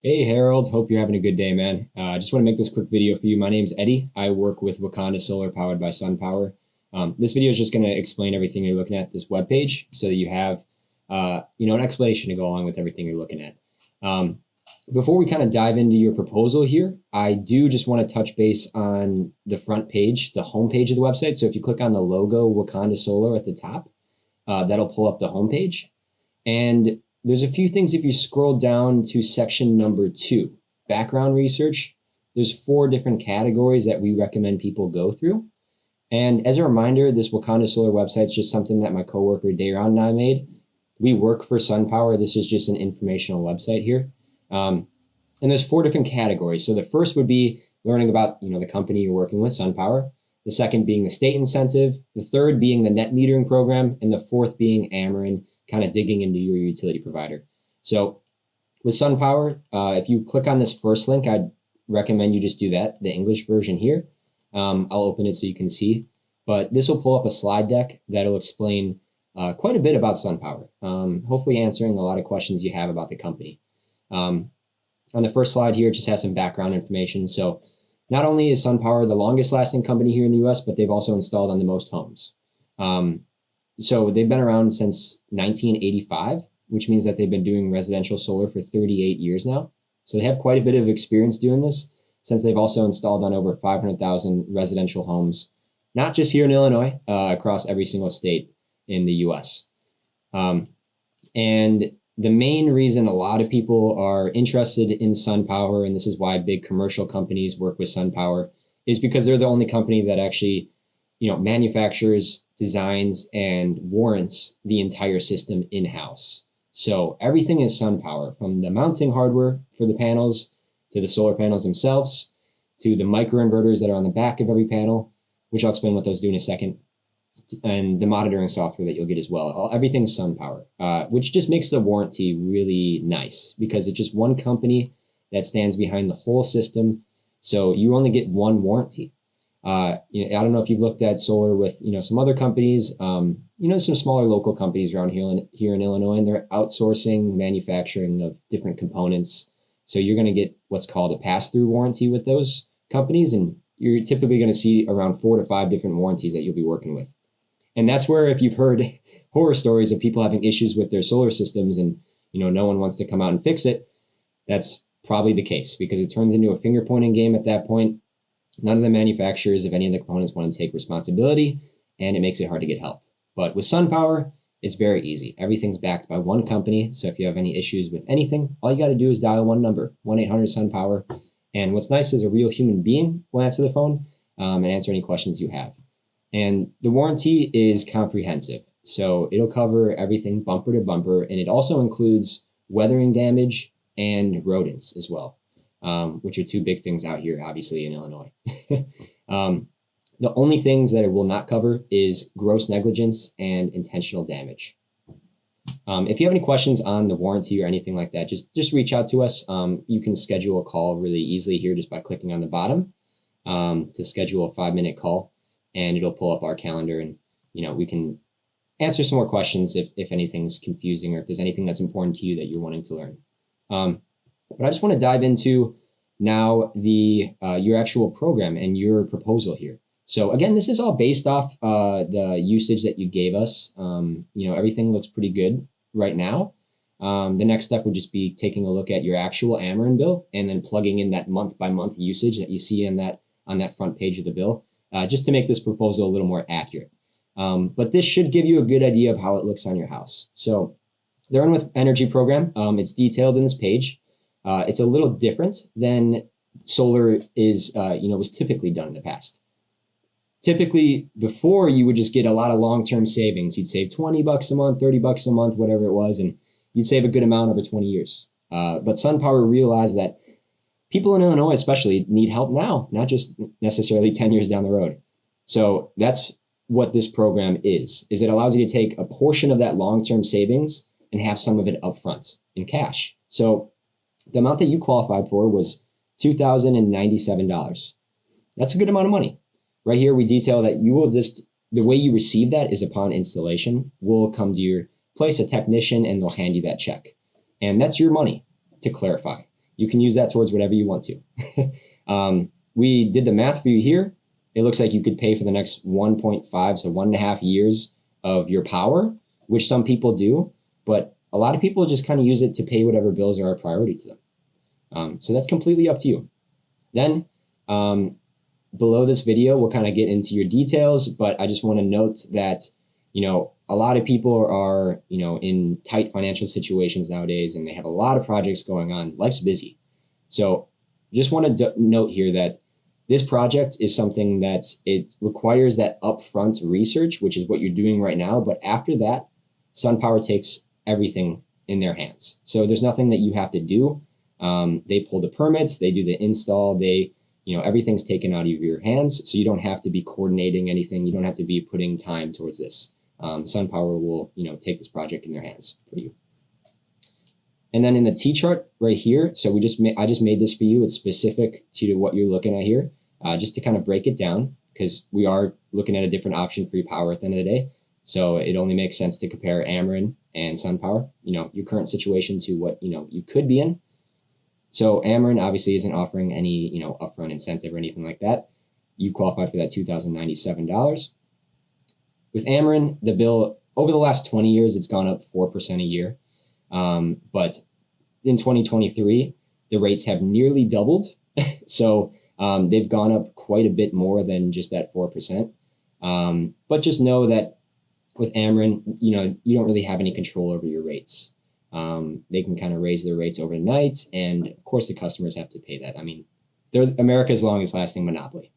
Hey Harold, hope you're having a good day, man. I just want to make this quick video for you. My name's Eddie. I work with Wakanda Solar powered by SunPower. This video is just going to explain everything you're looking at this webpage so that you have an explanation to go along with everything you're looking at. Before we kind of dive into your proposal here, I do just want to touch base on the front page, the home page of the website. So if you click on the logo Wakanda Solar at the top, that'll pull up the home page. And there's a few things if you scroll down to section number 2, background research. There's 4 different categories that we recommend people go through. And as a reminder, this Wakanda Solar website is just something that my coworker Dayron and I made. We work for SunPower. This is just an informational website here. And there's 4 different categories. So the first would be learning about the company you're working with, SunPower. The second being the state incentive. The third being the net metering program. And the fourth being Ameren, kind of digging into your utility provider. So with SunPower, if you click on this first link, I'd recommend you just do that, the English version here. I'll open it so you can see, but this will pull up a slide deck that'll explain quite a bit about SunPower, hopefully answering a lot of questions you have about the company. On the first slide here, it just has some background information. So not only is SunPower the longest lasting company here in the US, but they've also installed on the most homes. So they've been around since 1985, which means that they've been doing residential solar for 38 years now. So they have quite a bit of experience doing this, since they've also installed on over 500,000 residential homes, not just here in Illinois, across every single state in the US. And the main reason a lot of people are interested in SunPower, and this is why big commercial companies work with SunPower, is because they're the only company that actually manufactures, designs, and warrants the entire system in-house. So everything is SunPower, from the mounting hardware for the panels, to the solar panels themselves, to the microinverters that are on the back of every panel, which I'll explain what those do in a second, and the monitoring software that you'll get as well. Everything's SunPower, which just makes the warranty really nice because it's just one company that stands behind the whole system. So you only get one warranty. I don't know if you've looked at solar with some other companies, some smaller local companies around here in Illinois, and they're outsourcing manufacturing of different components. So you're going to get what's called a pass-through warranty with those companies, and you're typically going to see around 4 to 5 different warranties that you'll be working with. And that's where, if you've heard horror stories of people having issues with their solar systems and no one wants to come out and fix it, that's probably the case, because it turns into a finger pointing game at that point. None of the manufacturers of any of the components want to take responsibility, and it makes it hard to get help. But with SunPower, it's very easy. Everything's backed by one company. So if you have any issues with anything, all you got to do is dial one number, 1-800-SunPower. And what's nice is a real human being will answer the phone and answer any questions you have. And the warranty is comprehensive. So it'll cover everything bumper to bumper, and it also includes weathering damage and rodents as well. Which are 2 big things out here, obviously, in Illinois. The only things that it will not cover is gross negligence and intentional damage. If you have any questions on the warranty or anything like that, just reach out to us. You can schedule a call really easily here just by clicking on the bottom to schedule a 5-minute call, and it'll pull up our calendar, and we can answer some more questions if anything's confusing or if there's anything that's important to you that you're wanting to learn. But I just want to dive into now your actual program and your proposal here. So again, this is all based off the usage that you gave us. Everything looks pretty good right now. The next step would just be taking a look at your actual Ameren bill and then plugging in that month-by-month usage that you see on that front page of the bill, just to make this proposal a little more accurate. But this should give you a good idea of how it looks on your house. So the Earn with Energy program, it's detailed in this page. It's a little different than solar was typically done in the past. Typically, before, you would just get a lot of long-term savings. You'd save $20 a month, $30 a month, whatever it was, and you'd save a good amount over 20 years. But SunPower realized that people in Illinois especially need help now, not just necessarily 10 years down the road. So that's what this program is it allows you to take a portion of that long-term savings and have some of it upfront in cash. So the amount that you qualified for was $2,097. That's a good amount of money. Right here, we detail that the way you receive that is upon installation. We'll come to your place, a technician, and they'll hand you that check. And that's your money, to clarify. You can use that towards whatever you want to. We did the math for you here. It looks like you could pay for the next 1.5, so 1.5 years of your power, which some people do, but a lot of people just kind of use it to pay whatever bills are a priority to them. So that's completely up to you. Then below this video, we'll kind of get into your details, but I just want to note that, a lot of people are, in tight financial situations nowadays, and they have a lot of projects going on. Life's busy. So just want to note here that this project is something that it requires that upfront research, which is what you're doing right now. But after that, SunPower takes everything in their hands. So there's nothing that you have to do. They pull the permits, they do the install, everything's taken out of your hands. So you don't have to be coordinating anything. You don't have to be putting time towards this. SunPower will, take this project in their hands for you. And then in the T chart right here, so I just made this for you. It's specific to what you're looking at here, just to kind of break it down, because we are looking at a different option for your power at the end of the day. So it only makes sense to compare Ameren and SunPower, your current situation to what, you could be in. So Ameren obviously isn't offering any, upfront incentive or anything like that. You qualify for that $2,097. With Ameren, the bill over the last 20 years, it's gone up 4% a year. But in 2023, the rates have nearly doubled. So they've gone up quite a bit more than just that 4%. But just know that with Ameren, you don't really have any control over your rates. They can kind of raise their rates overnight. And of course, the customers have to pay that. I mean, they're America's longest lasting monopoly.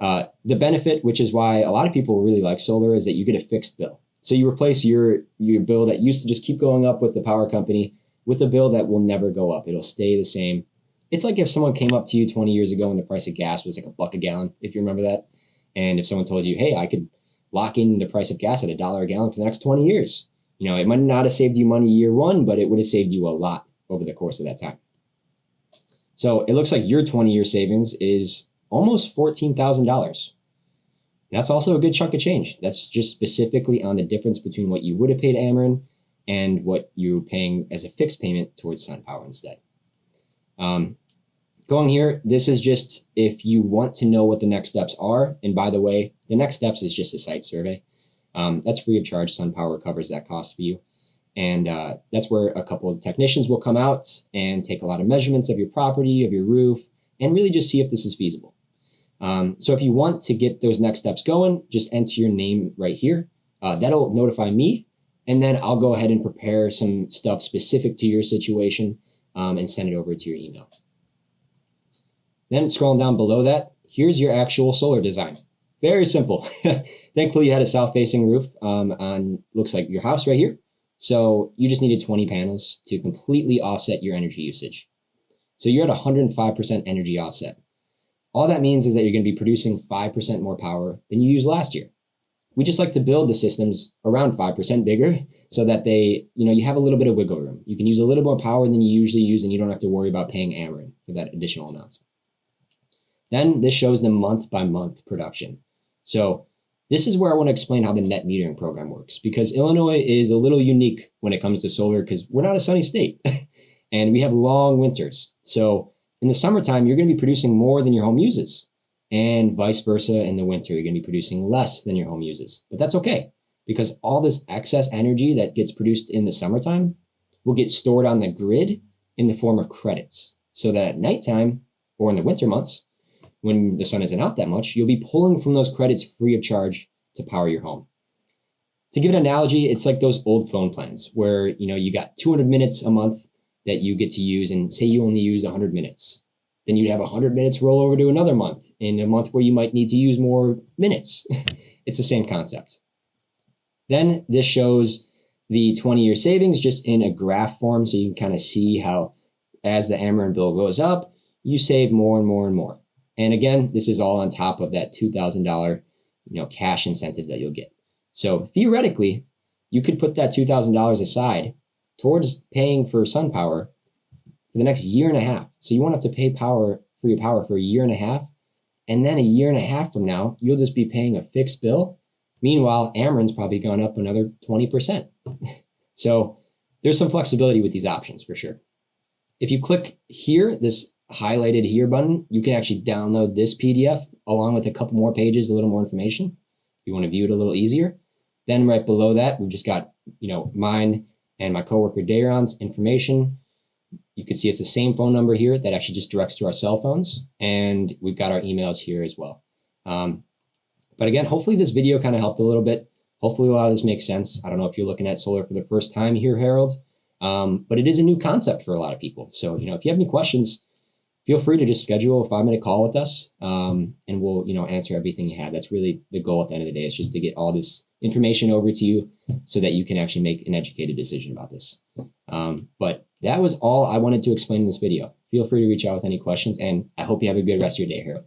The benefit, which is why a lot of people really like solar, is that you get a fixed bill. So you replace your bill that used to just keep going up with the power company with a bill that will never go up. It'll stay the same. It's like if someone came up to you 20 years ago and the price of gas was like $1 a gallon, if you remember that. And if someone told you, hey, I could lock in the price of gas at $1 a gallon for the next 20 years. It might not have saved you money year one, but it would have saved you a lot over the course of that time. So it looks like your 20-year savings is almost $14,000. That's also a good chunk of change. That's just specifically on the difference between what you would have paid Ameren and what you're paying as a fixed payment towards SunPower instead. Going here, this is just if you want to know what the next steps are. And by the way, the next steps is just a site survey. That's free of charge. SunPower covers that cost for you. And that's where a couple of technicians will come out and take a lot of measurements of your property, of your roof, and really just see if this is feasible. So if you want to get those next steps going, just enter your name right here. That'll notify me, and then I'll go ahead and prepare some stuff specific to your situation and send it over to your email. Then scrolling down below that, here's your actual solar design. Very simple. Thankfully, you had a south-facing roof on, looks like your house right here. So you just needed 20 panels to completely offset your energy usage. So you're at 105% energy offset. All that means is that you're going to be producing 5% more power than you used last year. We just like to build the systems around 5% bigger so that you have a little bit of wiggle room. You can use a little more power than you usually use, and you don't have to worry about paying Ameren for that additional amount. Then this shows the month by month production. So this is where I want to explain how the net metering program works, because Illinois is a little unique when it comes to solar because we're not a sunny state and we have long winters. So in the summertime, you're going to be producing more than your home uses, and vice versa. In the winter, you're going to be producing less than your home uses. But that's okay, because all this excess energy that gets produced in the summertime will get stored on the grid in the form of credits, so that at nighttime or in the winter months, when the sun isn't out that much, you'll be pulling from those credits free of charge to power your home. To give an analogy, it's like those old phone plans where you got 200 minutes a month that you get to use, and say you only use 100 minutes. Then you'd have 100 minutes roll over to another month, in a month where you might need to use more minutes. It's the same concept. Then this shows the 20-year savings just in a graph form, so you can kind of see how as the Ameren bill goes up, you save more and more and more. And again, this is all on top of that $2,000 cash incentive that you'll get. So theoretically, you could put that $2,000 aside towards paying for SunPower for the next year and a half. So you won't have to pay for your power for a year and a half. And then a year and a half from now, you'll just be paying a fixed bill. Meanwhile, Ameren's probably gone up another 20%. So there's some flexibility with these options for sure. if you click here, this highlighted here button, you can actually download this PDF along with a couple more pages, a little more information. If you want to view it a little easier. Then right below that, we've just got, mine and my coworker Dayron's information. You can see it's the same phone number here that actually just directs to our cell phones. And we've got our emails here as well. But again, hopefully this video kind of helped a little bit. Hopefully a lot of this makes sense. I don't know if you're looking at solar for the first time here, Harold, but it is a new concept for a lot of people. So, if you have any questions, feel free to just schedule a 5-minute call with us, and we'll, answer everything you have. That's really the goal at the end of the day, is just to get all this information over to you so that you can actually make an educated decision about this. But that was all I wanted to explain in this video. Feel free to reach out with any questions, and I hope you have a good rest of your day, Harold.